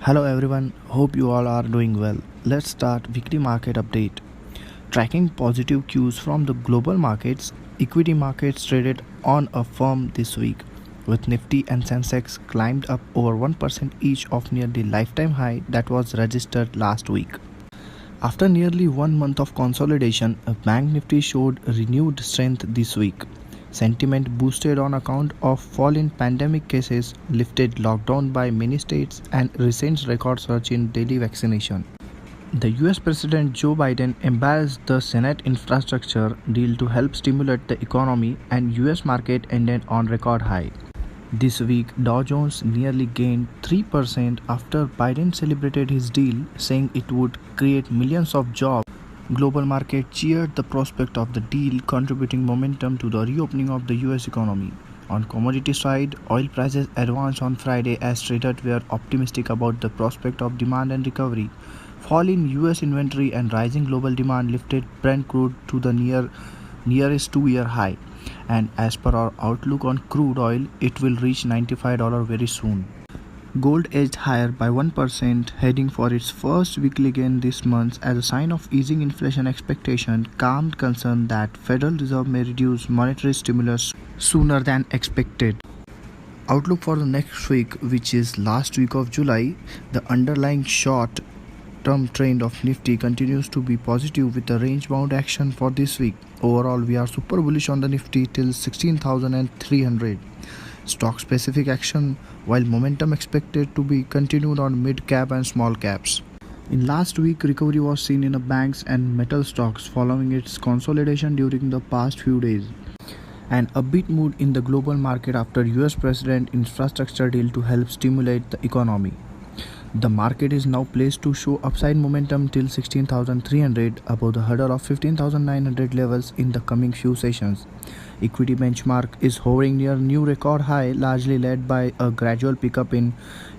Hello everyone, hope you all are doing well. Let's start weekly market update. Tracking positive cues from the global markets, equity markets traded on a firm this week, with Nifty and Sensex climbed up over 1% each of near the lifetime high that was registered last week. After nearly 1 month of consolidation, a Bank Nifty showed renewed strength this week. Sentiment boosted on account of fall in pandemic cases, lifted lockdown by many states, and recent record surge in daily vaccination. The US President Joe Biden embraced the Senate infrastructure deal to help stimulate the economy, and US market ended on record high. This week, Dow Jones nearly gained 3% after Biden celebrated his deal, saying it would create millions of jobs. Global market cheered the prospect of the deal, contributing momentum to the reopening of the US economy. On commodity side, oil prices advanced on Friday as traders were optimistic about the prospect of demand and recovery. Fall in US inventory and rising global demand lifted Brent crude to the nearest two-year high. And as per our outlook on crude oil, it will reach $95 very soon. Gold edged higher by 1%, heading for its first weekly gain this month as a sign of easing inflation expectation, calmed concern that Federal Reserve may reduce monetary stimulus sooner than expected. Outlook for the next week, which is last week of July, the underlying short-term trend of Nifty continues to be positive with a range-bound action for this week. Overall, we are super bullish on the Nifty till 16,300. Stock-specific action, while momentum expected to be continued on mid-cap and small caps. In last week, recovery was seen in banks and metal stocks following its consolidation during the past few days. An upbeat mood in the global market after US President infrastructure deal to help stimulate the economy. The market is now placed to show upside momentum till 16,300 above the hurdle of 15,900 levels in the coming few sessions. Equity benchmark is hovering near new record high, largely led by a gradual pickup in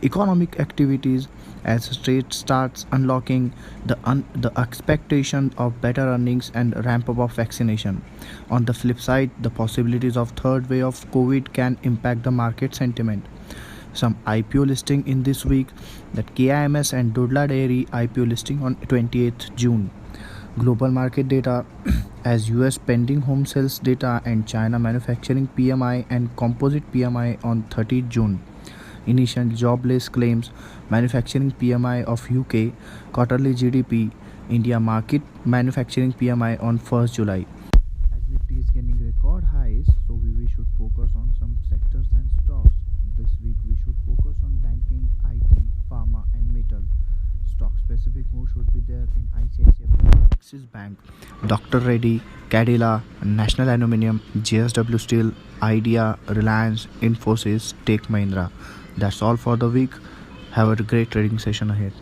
economic activities as state starts unlocking the expectation of better earnings and ramp up of vaccination. On the flip side, the possibilities of third wave of COVID can impact the market sentiment. Some IPO listing in this week, that KIMS and Dodla Dairy IPO listing on 28th June. Global market data as US pending home sales data and China manufacturing PMI and composite PMI on 30th June. Initial jobless claims, manufacturing PMI of UK, quarterly GDP, India market manufacturing PMI on 1st July. As Nifty is gaining record highs, so we should focus on some sectors and stocks. This week we should focus on banking, IT, pharma and metal. Stock specific move should be there in ICICI Bank, Axis Bank, Dr. Reddy, Cadila, National Aluminium, JSW Steel, Idea, Reliance, Infosys, Tech Mahindra. That's all for the week. Have a great trading session ahead.